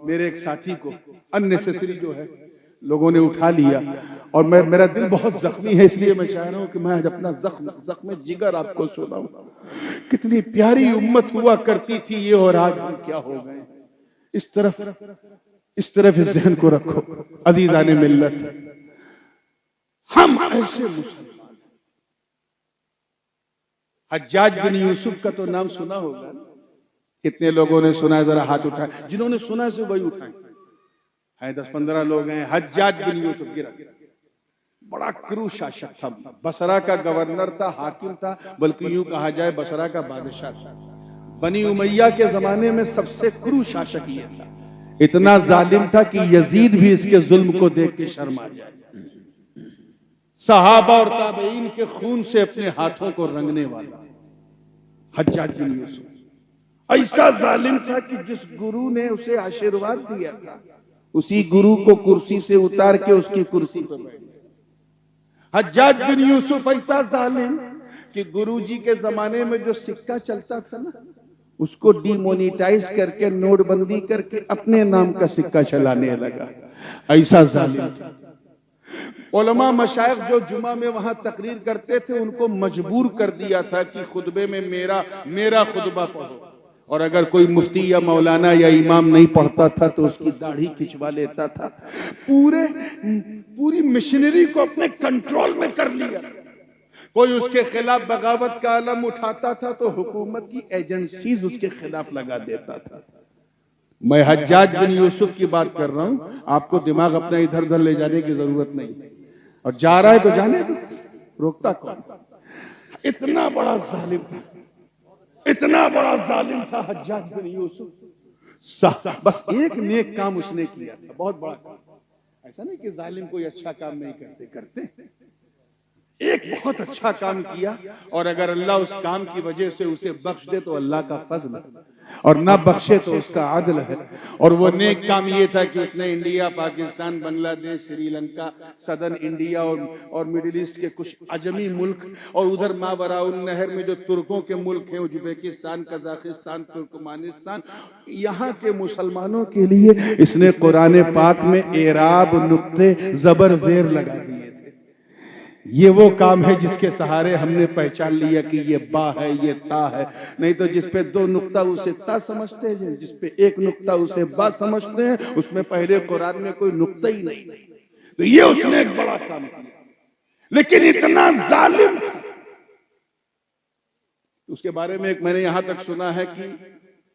मेरे एक साथी को अननेसेसरी जो है लोगों ने उठा लिया और मेरा दिल बहुत जख्मी है, इसलिए मैं चाह रहा हूं कि मैं आज अपना जख्म जिगर आपको सुनाऊं। कितनी प्यारी उम्मत हुआ करती थी ये, और आज हम क्या हो गए। इस तरफ इस जहन को रखो अजीजाने मिल्लत, हम ऐसे मुसलमान। हज्जाज बिन यूसुफ का तो नाम सुना होगा, कितने लोगों ने सुना है? जरा हाथ उठाए, जिन्होंने सुना से वही उठाए। है 10-15 लोग हैं। हज्जाज बिन यूसुफ गिरा, बड़ा क्रूर शासक था, बसरा का गवर्नर था, हाकिम था, बल्कि यूं कहा जाए बसरा का बादशाह था। बनी उमैया के जमाने में सबसे क्रूर शासक ये था। इतना जालिम था कि यजीद भी इसके जुल्म को देख के शर्मा जाए। सहाबा और ताबईन के खून से अपने हाथों को रंगने वाला हज्जाज बिन यूसुफ ऐसा जालिम था कि जिस गुरु ने उसे आशीर्वाद दिया था उसी गुरु को कुर्सी से उतार के उसकी कुर्सी पर बैठ गया। हज्जाज बिन यूसुफ ऐसा जालिम कि गुरुजी के जमाने में जो सिक्का चलता था ना, उसको डिमोनेटाइज करके नोटबंदी करके अपने नाम का सिक्का चलाने लगा। ऐसा जालिम था। उलमा मशाइख जो जुमा में वहां तकरीर करते थे उनको मजबूर कर दिया था कि खुतबे में मेरा खुतबा पढ़ो, और अगर कोई मुफ्ती या मौलाना या इमाम नहीं पढ़ता था तो उसकी दाढ़ी खिंचवा लेता था। पूरी मिशनरी को अपने कंट्रोल में कर लिया। कोई उसके खिलाफ बगावत का आलम उठाता था तो हुकूमत की एजेंसीज उसके खिलाफ लगा देता था। मैं हज्जाज बिन यूसुफ की बात कर रहा हूं, आपको दिमाग अपना इधर उधर ले जाने की जरूरत नहीं, और जा रहा है तो जाने दो, रोकता कौन। इतना बड़ा जालिम था, इतना बड़ा जालिम था हज्जाज बिन यूसुफ। बस एक नेक काम उसने किया था, बहुत बड़ा काम। ऐसा नहीं कि जालिम कोई अच्छा काम नहीं करते एक बहुत अच्छा काम किया, और अगर अल्लाह उस काम की वजह से उसे बख्श दे तो अल्लाह का फजल है, और ना बख्शे तो उसका आदल है। और वो नेक काम ये था कि उसने India, Pakistan, Bangladesh, Sri Lanka, southern India और मिडिल ईस्ट के कुछ अजमी मुल्क, और उधर मावराउन नहर में जो तुर्कों के मुल्क हैं, उज्बेकिस्तान, कजाकिस्तान, तुर्कमानिस्तान, यहाँ के मुसलमानों के लिए इसने कुरान पाक में एराब, नुक्ते, जबर, जेर लगा दिए थे। ये वो काम है जिसके सहारे हमने पहचान लिया कि ये बा है, ये ता है। नहीं तो जिसपे 2 नुक्ता उसे ता समझते हैं, जिसपे 1 नुक्ता उसे बा समझते हैं, उसमें पहले कुरान में कोई नुक्ता ही नहीं। तो ये उसने एक बड़ा काम किया, लेकिन इतना जालिम था। उसके बारे में एक मैंने यहां तक सुना है कि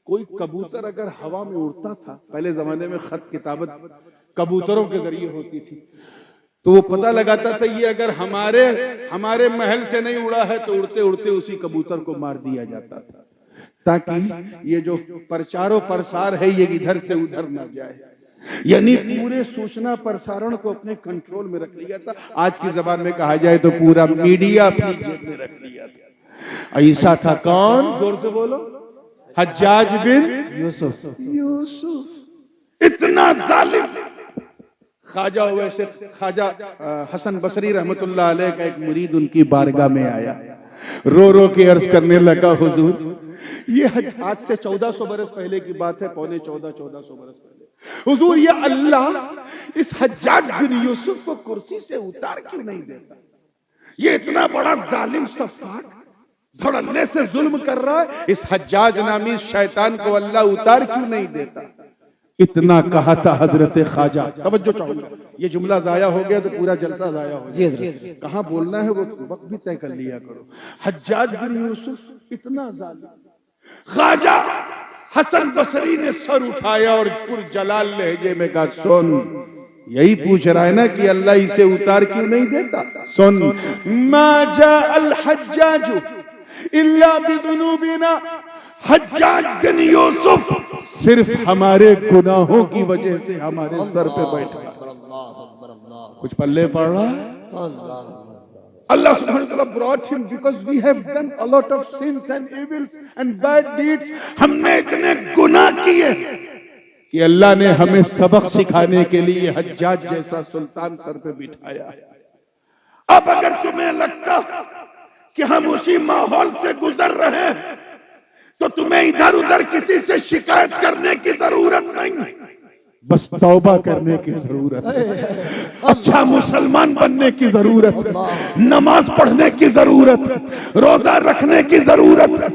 कोई कबूतर अगर हवा में उड़ता था, पहले जमाने में खत किताबत कबूतरों के जरिए होती थी, तो वो पता लगाता था ये अगर हमारे महल से नहीं उड़ा है तो उड़ते उड़ते उसी कबूतर को मार दिया जाता था, ताकि ये जो प्रचारो प्रसार है ये इधर से उधर न जाए। यानी पूरे सूचना प्रसारण को अपने कंट्रोल में रख लिया था। आज की जबान में कहा जाए तो पूरा मीडिया अपनी जेब में रख लिया था। ऐसा था कौन? जोर से बोलो। हज्जाज बिन यूसुफ। इतना जालिम। ख्वाजा वैसे ख्वाजा हसन बसरी रहमतुल्लाह अलैह का एक मुरीद उनकी बारगाह में आया, रो रो के अर्ज करने लगा, हुजूर, ये आज से 1400 बरस पहले की बात है, पौने 1400 बरस पहले। हुजूर, ये अल्लाह इस हज्जाज बिन यूसुफ को कुर्सी से उतार क्यों नहीं देता? ये इतना बड़ा जालिम सफाक धड़ल्ले से जुल्म कर रहा है, इस हज्जाज नामी शैतान को अल्लाह उतार क्यों नहीं देता? इतना कहा था हजरत ख्वाजा। तवज्जो चाहूंगा, ये जुमला जाया हो गया तो पूरा जलसा जाया हो गया। कहां बोलना है वो वक्त भी तय कर लिया करो। हज्जाज बिन यूसुफ इतना जालिम। ख्वाजा हसन बसरी ने सर उठाया और पुरजलाल लहजे में कहा, सुन, यही पूछ रहा है ना कि अल्लाह इसे उतार क्यों नहीं देता? सुन, मा जा अल हज्जाजु इल्ला बिदुनूबिना। हज्जाज बिन यूसुफ सिर्फ हमारे गुनाहों की वजह से हमारे सर पे बैठा। कुछ पल्ले पड़ रहा है? Allah subhanahu wa ta'ala brought him because we have done a lot of sins and evils and bad deeds. हमने इतने गुनाह किए कि अल्लाह ने हमें सबक सिखाने के लिए हज्जाज जैसा सुल्तान सर पे बिठाया है। अब अगर तुम्हें लगता कि हम उसी माहौल से गुजर रहे हैं तो तुम्हें इधर उधर किसी से शिकायत करने की जरूरत नहीं। बस तौबा करने की जरूरत है, अच्छा मुसलमान बनने की जरूरत है, नमाज पढ़ने की जरूरत है, रोजा रखने की जरूरत है,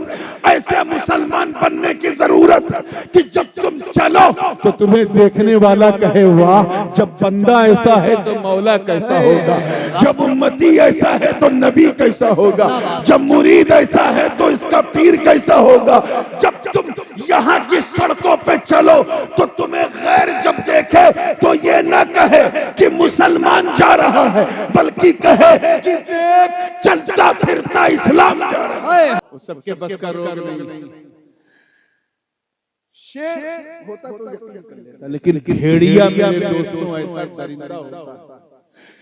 ऐसे मुसलमान बनने की जरूरत है कि जब तुम चलो तो तुम्हें देखने वाला कहे वाह, जब बंदा ऐसा है तो मौला कैसा होगा, जब उम्मती ऐसा है तो नबी कैसा होगा, जब मुरीद ऐसा है तो इसका पीर कैसा होगा। जब तुम यहाँ की सड़कों पे चलो तो तुम्हें गैर जब देखे तो ये ना कहे कि मुसलमान जा रहा है, बल्कि कहे कि देख चलता फिरता इस्लाम जा रहा है। वो सबके बस का रोग नहीं। शेर होता तो यकीन कर लेता, लेकिन भेड़िया मेरे दोस्तों ऐसा दरिंदा होता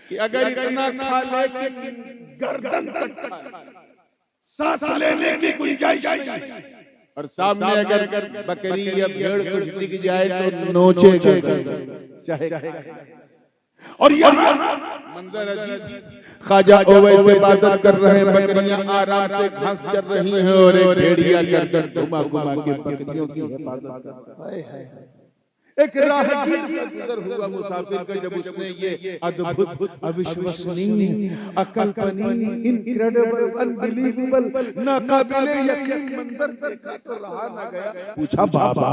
कि अगर इतना खा ले कि गर्दन तक खा ले, सांस लेने की गुंजाइश नहीं, और सामने अगर बकरी या भेड़ कुछ दिख जाए तो नोचेगा चाहे। और यहाँ मंजर अजीब, ख्वाजा ओवैस इबादत कर रहे हैं, बकरियां आराम से घास चर रही हैं और एक भेड़िया गर्दन घुमा घुमा के बकरियों की हिफाजत कर रहा है। एक राहगीर का गुजर हुआ मुसाफिर का, जब उसने ये अद्भुत, अविश्वसनीय, अकल्पनीय, इनक्रेडिबल, अनबिलीवेबल, नाकाबिले यकीन मंजर देखा तो रहा ना गया। पूछा बाबा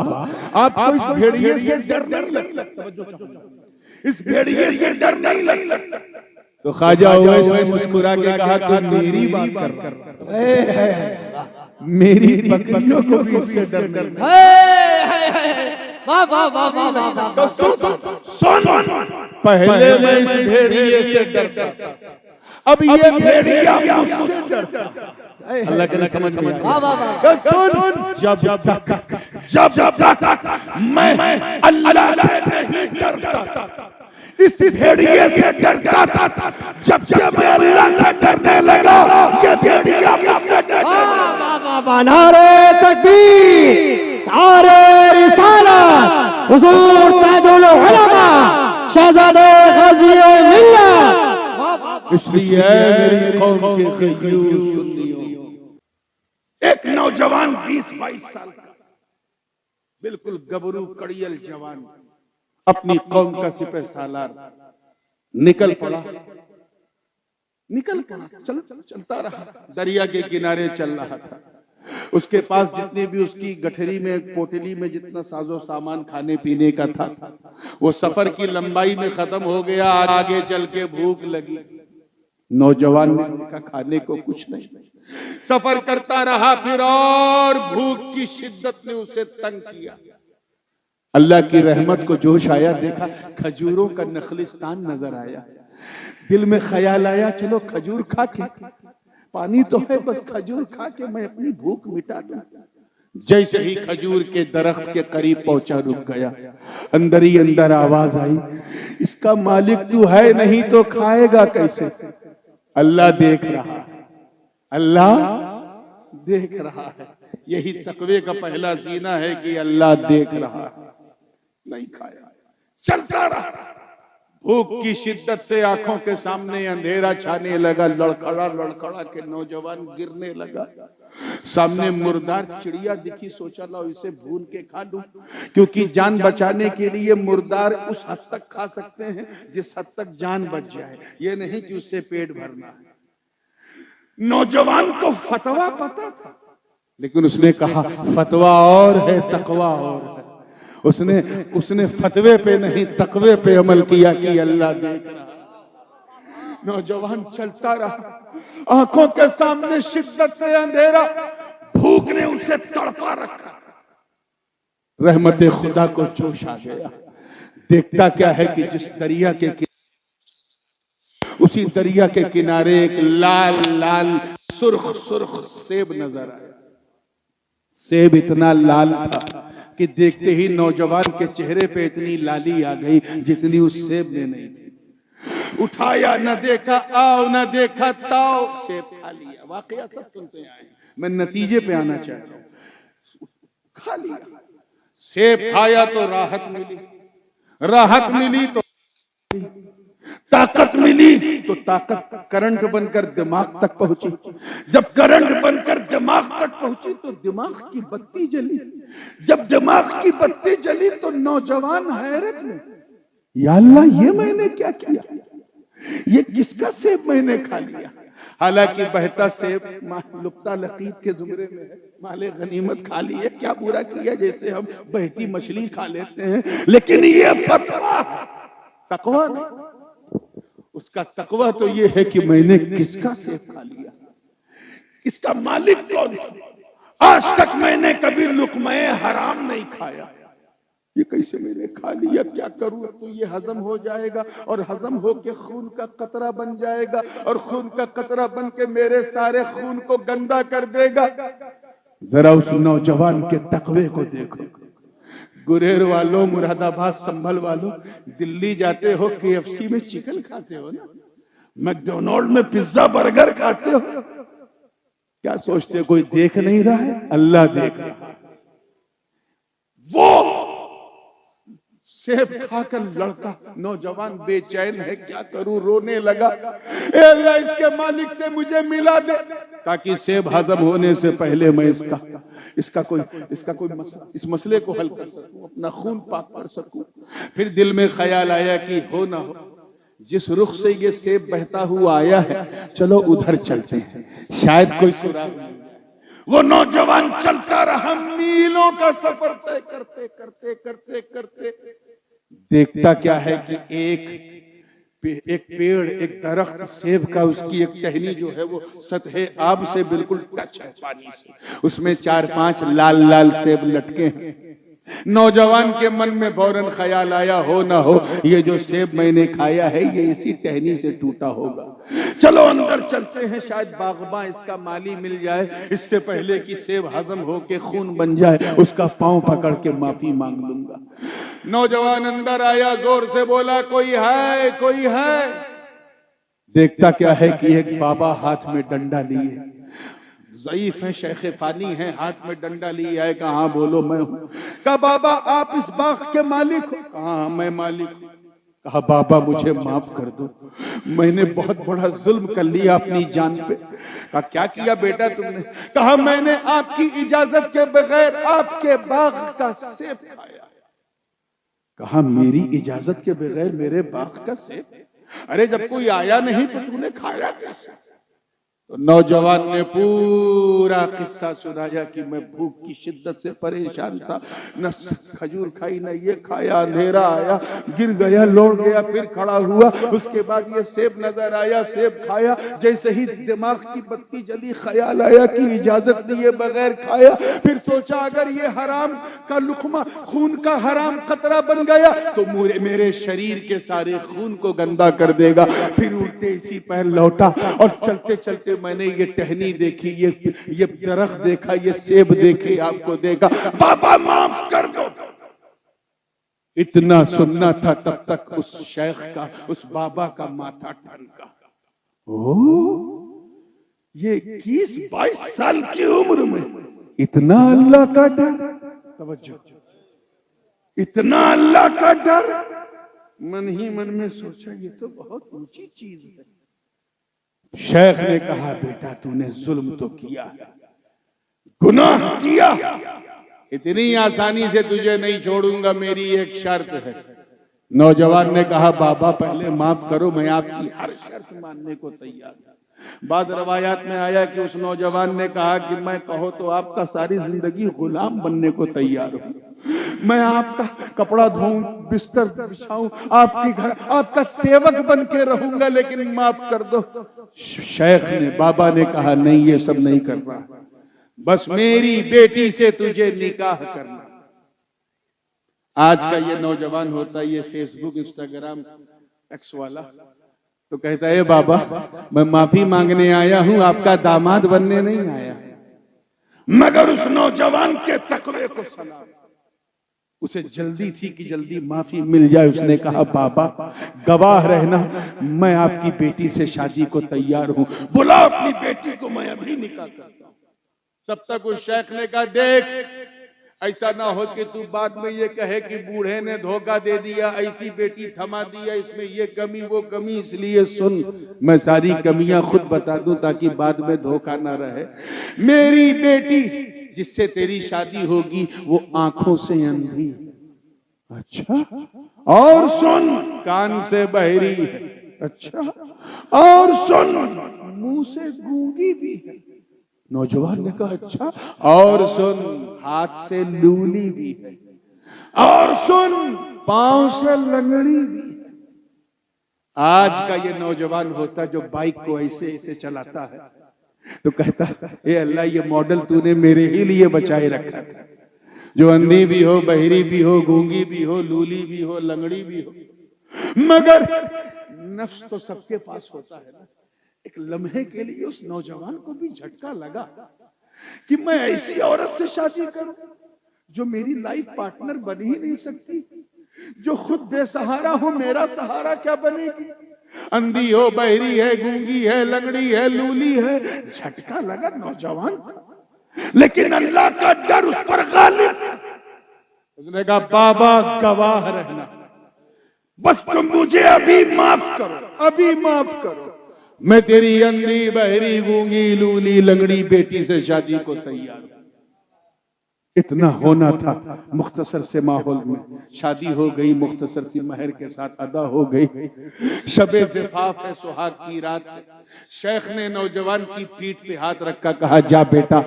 आपको इस भेड़िए से डर नहीं लगता? इस भेड़िए से डर नहीं लगता? तो ख्वाजा ओवैस ने मुस्कुरा के कहा तो मेरी बात कर, मेरी बकरियों को भी इससे डर नहीं। वाह वाह वाह वाह वाह। सुन, पहले मैं इस भेड़िए से डरता, अब ये भेड़िया मुझसे डरता। अल्लाह के समझ में आया। सुन, जब तक मैं अल्लाह से नहीं डरता, इस भेड़िए से डरता था, जब से मैं अल्लाह से डरने लगा ये भेड़िया मुझसे डरने लगा। नारे तकबीर, नारे रिसालत, हुजूर ताजुल उलमा, शहजादे गाज़ी मिल्लत। इसलिए मेरी कौम के क़य्यूम सुन्नियों, एक नौजवान 20-22 साल का बिल्कुल गबरू कड़ियल जवान अपनी कौम का सिपह सालार निकल पड़ा, चलता रहा, दरिया के किनारे चल रहा था। उसके पास जितने भी उसकी गठरी में, पोटली में जितना साजो सामान खाने पीने का था, वो सफर की लंबाई में खत्म हो गया। आगे चल के भूख लगी, नौजवान ने देखा खाने को कुछ नहीं, सफर करता रहा फिर, और भूख की शिद्दत ने उसे तंग किया। अल्लाह की रहमत को जोश आया, देखा खजूरों का नखलिस्तान नजर आया, दिल में ख्याल आया चलो खजूर खा के, पानी तो है बस खजूर खा के मैं अपनी भूख मिटा दूं। जैसे ही खजूर के दरख्त के करीब पहुंचा, रुक गया। अंदर ही अंदर आवाज आई, इसका मालिक तू है नहीं तो खाएगा कैसे? अल्लाह देख रहा, अल्लाह देख रहा है। यही तकवे का पहला जीना है कि अल्लाह देख रहा है। नहीं खाया, चलता रहा। भूख की शिद्दत से आंखों के सामने अंधेरा छाने लगा, लड़खड़ा के नौजवान गिरने लगा। सामने मुर्दार चिड़िया दिखी, सोचा लो इसे भून के खा लूं, क्योंकि जान बचाने के लिए मुर्दार उस हद तक खा सकते हैं जिस हद तक जान बच जाए, ये नहीं कि उससे पेट भरना है। नौजवान को फतवा पता था, लेकिन उसने कहा फतवा और है, तकवा और है। उसने फतवे पे नहीं तकवे पे अमल किया कि अल्लाह देख रहा। नौजवान चलता रहा, आंखों के सामने शिद्दत से अंधेरा, भूख ने उसे तड़पा रखा। रहमत खुदा को जोश आ गया। देखता क्या है कि जिस दरिया के उसी दरिया के किनारे एक लाल लाल सुर्ख सेब नजर आया। सेब इतना लाल था कि देखते ही नौजवान के चेहरे पे इतनी लाली आ गई जितनी उस सेब में नहीं थी। उठाया, न देखा आओ न देखा ताओ, सेब खा लिया। वाकया सब सुनते आए, मैं नतीजे पे आना चाहता हूं। खा लिया, सेब खाया तो राहत मिली, राहत मिली तो ताकत मिली तो ताकत करंट बनकर दिमाग तक पहुंची। जब करंट बनकर दिमाग तक पहुंची तो दिमाग की बत्ती जली। जब दिमाग की बत्ती जली तो नौजवान हैरत में, या अल्लाह ये मैंने क्या किया, ये किसका सेब मैंने खा लिया। हालांकि बहता सेब लुक्ता लकीत के जुमरे में है, माले गनीमत खा लिए, क्या बुरा किया, जैसे हम बहती मछली खा लेते हैं। लेकिन ये फतवा तकवा नहीं, उसका तकवा तो ये है कि मैंने किसका सेब खा लिया, इसका मालिक कौन था। आज तक मैंने कभी लुक़्मे हराम नहीं खाया, ये कैसे मैंने खा लिया, क्या करूं। तो ये हजम हो जाएगा और हजम होके खून का कतरा बन जाएगा और खून का कतरा बन के मेरे सारे खून को गंदा कर देगा। जरा उस नौजवान के तकवे को देखो। गुरेर वालों, मुरादाबाद, संभल वालों, दिल्ली जाते हो, KFC में चिकन खाते हो ना, मैकडोनाल्ड में पिज्जा बर्गर खाते हो, क्या सोचते हो कोई देख नहीं रहा है? अल्लाह देख रहा है। वो सेब खाकर लड़का नौजवान बेचैन है, क्या करूं, रोने लगा। ए अल्लाह, इसके मालिक से मुझे मिला दे, ताकि सेब हजम होने से पहले मैं इसका कोई इस मसले को हल कर सकूं, अपना खून पाक कर सकूं। फिर दिल में ख्याल आया कि हो ना हो, जिस रुख से ये सेब बहता हुआ आया है, चलो उधर चलते हैं, शायद कोई सुराग मिल जाए। वो नौजवान चलता रहा, मीलों का सफर तय करते करते करते करते देखता क्या है कि एक पेड़, एक दरख्त सेब का, उसकी एक टहनी जो है वो सतह आब से बिल्कुल टच है पानी से, उसमें 4-5 लाल लाल सेब लटके हैं। नौजवान के मन में फौरन ख्याल आया, हो ना हो ये जो सेब मैंने खाया है ये इसी टहनी से टूटा होगा। चलो अंदर चलते हैं, शायद बागबां इसका माली मिल जाए, इससे पहले कि सेब हजम हो के खून बन जाए, उसका पांव पकड़ के माफी मांग लूंगा। नौजवान अंदर आया, जोर से बोला, कोई है, कोई है। देखता क्या है कि एक बाबा हाथ में डंडा लिए, ज़ईफ है, शेख फानी है, हाथ में डंडा लिए आए। कहा हाँ बोलो, मैं हूं। कहा बाबा आप इस बाग के मालिक हो? कहा मैं मालिक हूं। कहा बाबा मुझे माफ कर दो, मैंने बहुत बड़ा जुल्म कर लिया अपनी जान पे। कहा क्या किया बेटा तुमने? कहा मैंने आपकी इजाजत के बगैर आपके बाग का सेब खाया। कहा मेरी इजाजत के बगैर मेरे बाग का सेब? अरे जब कोई आया नहीं तो तूने खाया कैसे? तो नौजवान ने पूरा किस्सा सुनाया कि मैं भूख की शिद्दत से परेशान था, न खजूर खाई न ये खाया, अंधेरा आया, गिर गया, लौट गया, फिर खड़ा हुआ, उसके बाद ये सेब नजर आया, सेब खाया, जैसे ही दिमाग की बत्ती जली ख्याल आया कि इजाजत लिए बगैर खाया। फिर सोचा अगर ये हराम का लुकमा खून का हराम खतरा बन गया तो मेरे शरीर के सारे खून को गंदा कर देगा। फिर उल्टे इसी पैर लौटा और चलते चलते मैंने ये टहनी देखी, ये दरख्त देखा, ये सेब देखे, आपको देखा, बाबा माफ कर दो। इतना सुनना था तब तक उस शेख का, उस बाबा का माथा ठनका। ओ ये 21-22 साल की उम्र में इतना अल्लाह का डर, तवज्जो, इतना अल्लाह का डर। मन ही मन में सोचा ये तो बहुत ऊंची चीज है। शेख ने कहा बेटा तूने जुल्म तो किया, गुनाह किया, इतनी आसानी से तुझे नहीं छोड़ूंगा, मेरी एक शर्त है। नौजवान ने कहा बाबा पहले माफ करो, मैं आपकी हर शर्त मानने को तैयार हूं। बाद रवायात में आया कि उस नौजवान ने कहा कि मैं कहो तो आपका सारी जिंदगी गुलाम बनने को तैयार हूं, मैं आपका कपड़ा धोऊं, बिस्तर बिछाऊं, आपके घर आपका सेवक बन के रहूंगा, लेकिन माफ कर दो। शेख ने, बाबा ने कहा नहीं ये सब नहीं करना, बस मेरी बेटी से तुझे निकाह करना। आज का ये नौजवान होता है ये फेसबुक, इंस्टाग्राम, एक्स वाला, तो कहता है बाबा मैं माफी मांगने आया हूं, आपका दामाद बनने नहीं आया। मगर उस नौजवान के तकवे को सलाम, उसे जल्दी थी कि जल्दी माफी मिल जाए। उसने कहा बाबा गवाह रहना, मैं आपकी बेटी से शादी को तैयार हूं, बुला अपनी बेटी को, मैं अभी निकाह करता हूं। तब तक उस शेख ने कहा देख ऐसा ना हो कि तू बाद में ये कहे कि बूढ़े ने धोखा दे दिया, ऐसी बेटी थमा दिया, इसमें ये कमी वो कमी। इसलिए सुन, मैं सारी कमियां खुद बता दूं ताकि बाद में धोखा ना रहे। मेरी बेटी जिससे तेरी शादी होगी वो आंखों से अंधी। अच्छा, और सुन, कान से बहरी है। अच्छा, और सुन, मुंह से गूंगी भी है। नौजवान ने कहा अच्छा, और सुन, हाथ से लूली भी है, और सुन, पांव से लंगड़ी भी है। आज का ये नौजवान होता जो बाइक को ऐसे ऐसे चलाता है तो कहता ए अल्लाह, ये मॉडल तूने मेरे ही लिए बचाए रखा था, जो अंधी भी हो, बहरी भी हो, गूंगी भी हो, लूली भी हो, लंगड़ी भी हो। मगर नफ्स तो सबके पास होता है ना। एक लम्हे के लिए उस नौजवान को भी झटका लगा कि मैं ऐसी औरत से शादी करूं जो मेरी लाइफ पार्टनर बन ही नहीं सकती, जो खुद बेसहारा हो, मेरा सहारा क्या बनेगी? अंधी हो, बहरी है, गूंगी है, लंगड़ी है, लूली है। झटका लगा नौजवान था, लेकिन अल्लाह का डर उस पर गालिब था। उसने कहा बाबा गवाह रहना, बस तुम मुझे अभी माफ करो, अभी माफ करो, मैं तेरी अंधी, बहरी, गूंगी, लूली, लंगड़ी बेटी से शादी को तैयार हूं। इतना होना था। मुख्तसर से माहौल में शादी हो गई, मुख्तसर सी महर के साथ अदा हो गई। शबे ज़िफ़ाफ़ है, सुहाग की रात है। शेख ने नौजवान की पीठ पे हाथ रखा, कहा जा बेटा,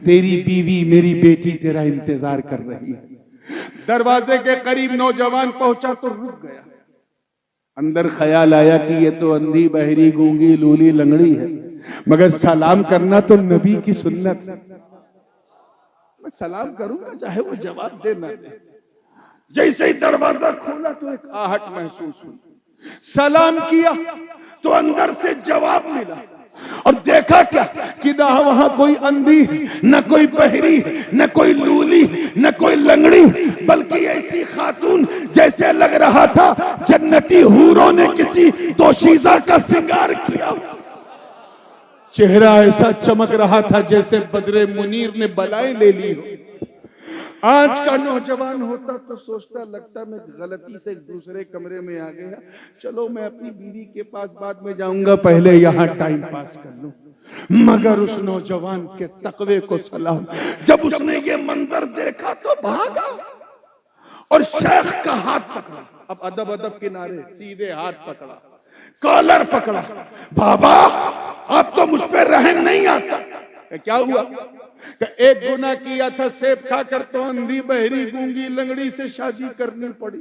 तेरी बीवी मेरी बेटी तेरा इंतजार कर रही है। दरवाजे के करीब नौजवान पहुंचा तो रुक गया। अंदर ख्याल आया कि ये तो अंधी, बहरी, गूंगी, लूली, लंगड़ी है, मगर सलाम करना तो नबी की सुन्नत है। मैं सलाम करूंगा चाहे वो जवाब दे ना दे। जैसे ही दरवाजा खोला तो एक आहट महसूस हुई। सलाम किया तो अंदर से जवाब मिला, और देखा क्या कि ना वहां कोई अंधी, न कोई बहरी, न कोई लूली, न कोई लंगड़ी, बल्कि ऐसी खातून जैसे लग रहा था जन्नती हूरों ने किसी दोशीज़ा का श्रृंगार किया। चेहरा ऐसा चमक रहा था जैसे बदरे मुनीर ने बलाएं ले ली हो। आज का नौजवान होता तो सोचता, लगता मैं गलती से एक दूसरे कमरे में आ गया, चलो मैं अपनी बीवी के पास बाद में जाऊंगा, पहले यहाँ टाइम पास कर लूं। मगर उस नौजवान के तकवे को सलाम। जब उसने ये मंजर देखा तो भागा और शेख का हाथ पकड़ा। अब अदब अदब किनारे, सीधे हाथ पकड़ा, कॉलर पकड़ा। बाबा, अब तो मुझ पे रहम नहीं आता। क्या हुआ? एक गुनाह किया था, सेब खाकर तो अंधी, बहरी, गूंगी, लंगड़ी से शादी करनी पड़ी।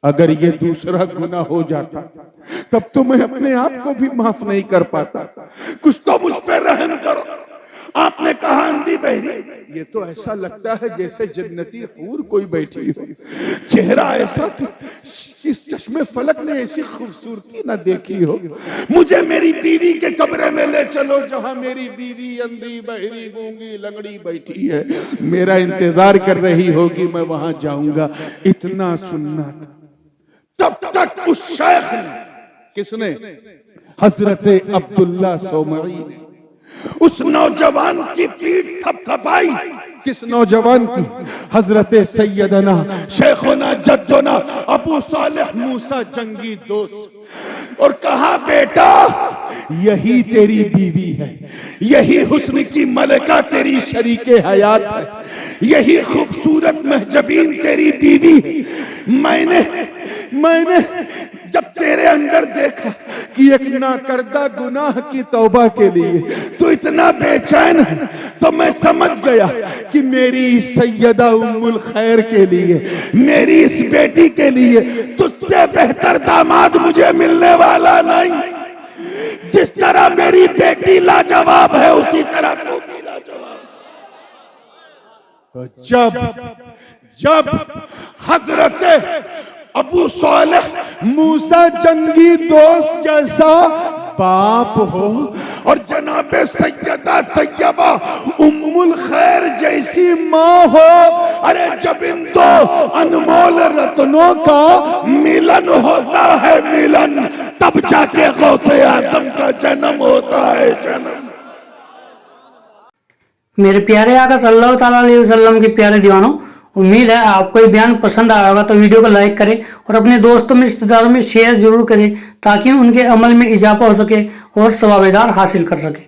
अगर ये दूसरा गुनाह हो जाता तब तो मैं अपने आप को भी माफ नहीं कर पाता। कुछ तो मुझ पे रहम करो। आपने कहा अंधी, बहरी, ये तो ऐसा लगता है जैसे जन्नती हूर कोई बैठी हो। चेहरा ऐसा कि इस चश्मे फलक ने ऐसी खूबसूरती ना देखी हो। मुझे मेरी बीवी के कमरे में ले चलो, जहां मेरी बीवी अंधी, बहरी, गूंगी, लंगड़ी बैठी है, मेरा इंतजार कर रही होगी, मैं वहां जाऊंगा। इतना सुनना था। तब तक उस शेख ने, किसने? हजरत अब्दुल्ला सोमरी ने उस नौजवान की पीठ थपथपाई। किस नौजवान की? हजरत सैयदना शेखुना जद्दुना अबू सालेह मूसा जंगी दोस्त, और कहा बेटा, यही तेरी बीवी है, यही हुस्न की मलका तेरी शरीके हयात है, यही खूबसूरत महजबीन तेरी बीवी है। मैंने जब तेरे अंदर देखा कि एक नाकर्दा गुनाह की तौबा के लिए तू इतना बेचैन है, तो मैं समझ गया कि मेरी इस सैयदा उम्मुल खैर के लिए, मेरी इस बेटी के लिए तुझसे बेहतर दामाद मुझे मिलने वाला नहीं। जिस तरह मेरी बेटी लाजवाब है, उसी तरह तू भी लाजवाब। जब हजरत अबू सालेह मूसा जंगी दोस्त जैसा बाप हो और जनाबे सैयदा तैयबा उम्मुल खैर जैसी माँ हो, अरे जब इन दो अनमोल रत्नों का मिलन होता है, मिलन, तब जाके गौसे आजम का जन्म होता है, जन्म। मेरे प्यारे आका सल्लल्लाहु ताला अलैहि वसल्लम के प्यारे दीवानों, उम्मीद है आपको ये बयान पसंद आया होगा। तो वीडियो को लाइक करें और अपने दोस्तों में रिश्तेदारों में शेयर जरूर करें ताकि उनके अमल में इजाफा हो सके और सवाबेदार हासिल कर सके।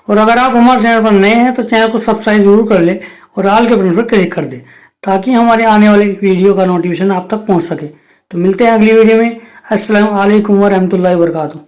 और अगर आप हमारे चैनल पर नए हैं तो चैनल को सब्सक्राइब जरूर कर ले और ऑल के बटन पर क्लिक कर दे ताकि हमारे आने वाले वीडियो का नोटिफिकेशन आप तक पहुंच सके। तो मिलते हैं अगली वीडियो में। अस्सलाम वालेकुम व रहमतुल्लाहि व बरकातुहू।